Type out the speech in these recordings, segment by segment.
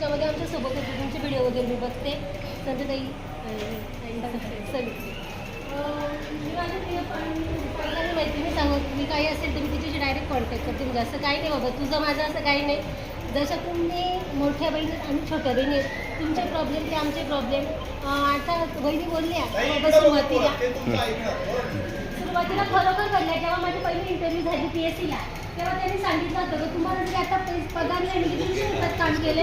त्याच्यामध्ये आमच्यासोबत होते तुमचे व्हिडिओ वगैरे मी बघते संजयताई सवित्री मी माझ्या पहिल्यांदा मैत्रिणी सांगत मी काही असेल तर मी तिच्याशी डायरेक्ट कॉन्टॅक्ट करते. म्हणजे असं काही नाही बाबा तुझं माझं असं काही नाही. जसं तुम्ही मोठ्या बहिणी आणि छोट्या बहिणी आहेत तुमचे प्रॉब्लेम ते आमचे प्रॉब्लेम. आता बहिणी बोलल्या बाबा सुरुवातीला खरोखर घडल्या. जेव्हा माझी पहिली इंटरव्ह्यू झाली PSCला तेव्हा त्यांनी सांगितलं होतं की तुम्हाला जरी आता पगार नाही म्हणजे 150 रुपयात काम केले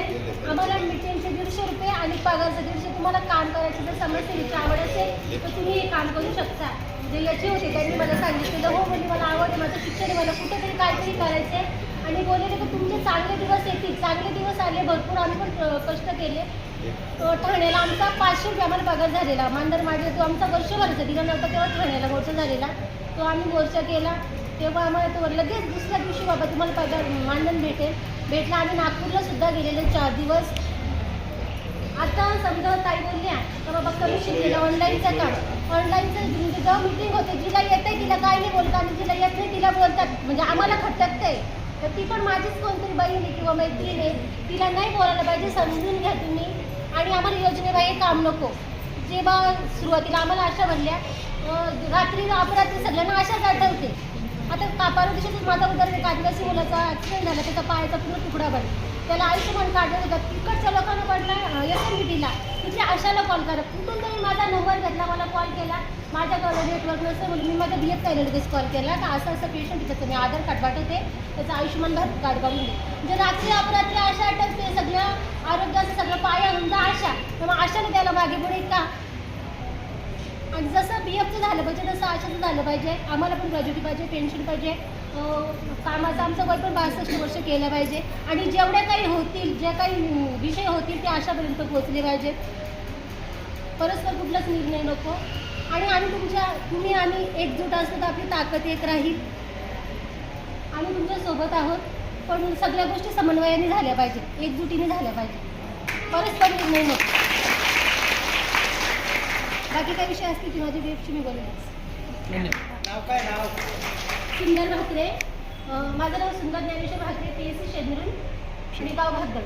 आम्हाला मिटिंगचे 150 रुपये आणि पगारचं 150 तुम्हाला काम करायची जर समस्या आवड असेल तर तुम्ही हे काम करू शकता. जे याचे होते त्यांनी मला सांगितलेलं हो म्हणजे मला आवड आहे माझं शिक्षण आहे मला कुठेतरी काहीतरी करायचं आहे आणि बोलले की तुमचे चांगले दिवस येतील. चांगले दिवस आले भरपूर आम्ही पण कष्ट केले. ठाण्याला आमचा 500 रुपये आम्हाला पगार झालेला. मानधन माझे तो आमचा वर्षभराचा दिला नव्हता तेव्हा ठाण्याला मोर्चा झालेला तो आम्ही मोर्चा केला तेव्हा आम्हाला तो लगेच दुसऱ्या दिवशी बाबा तुम्हाला पगार मानधन भेटला. आम्ही नागपूरला सुद्धा गेलेले 4 दिवस. आता समजा ताई बोलल्या तर बाबा कमी शिकलेलं ऑनलाईनचं काम ऑनलाईनचं म्हणजे जेव्हा मीटिंग होते जिला येते तिला काय नाही बोलतात आणि जिला येत नाही तिला बोलतात म्हणजे आम्हाला खटकते. तर ती पण माझीच कोणतरी बहीण आहे किंवा मैत्रीण आहे तिला नाही बोलायला पाहिजे समजून घ्या तुम्ही. आणि आम्हाला योजनेबाई काम नको. जेव्हा सुरुवातीला आम्हाला आशा म्हणल्या रात्री अपरात्री सगळ्यांना आशाच आठवते. आता परवा दिवशी माझा उदाहरण आदिवासी मुलाचा ॲक्सिडेंट झाला त्याचा पायाचा पूर्ण तुकडा बनला त्याला आयुष्यमान कार्ड होतं तिकडच्या लोकांना पडला SMBTला तिथे आशाला कॉल करा कुठून तरी माझा नंबर घेतला मला कॉल केला माझ्याकडे नेटवर्क नसतं म्हणून मी माझ्या BF ताईला लगेच कॉल केला का असं असं पेशंट त्याचं मी आधार कार्ड पाठवते त्याचं आयुष्यमान भारत कार्ड काढून दे. म्हणजे रात्री अपरात्री आशा आठवते सगळं आरोग्याचं सगळं पाया म्हणजे आशा तर मग आशाने त्याला मागे पुढे का आणि जसं BFचं झालं पाहिजे तसं आशाचं झालं पाहिजे. आम्हाला पण ग्रॅज्युटी पाहिजे पेन्शन पाहिजे कामाचं आमचं वय पण 62 वर्ष केलं पाहिजे आणि जेवढ्या काही होतील जे काही विषय होतील ते आशापर्यंत पोहोचले पाहिजे. परस्पर कुठलाच निर्णय नको आणि तुम्ही आम्ही एकजूट असतो तर आपली ताकद एक राहील. आम्ही तुमच्यासोबत आहोत पण सगळ्या गोष्टी समन्वयाने झाल्या पाहिजेत एकजुटीने झाल्या पाहिजे परस्पर निर्णय नको. बाकी काही विषय असतील की माझी वेबची मी बोलेन. सुंदर भाकरे माझं नाव सुंदर ज्ञानेश्वर भाकरे PSC शेंद्रून आणि गाव भागदळ.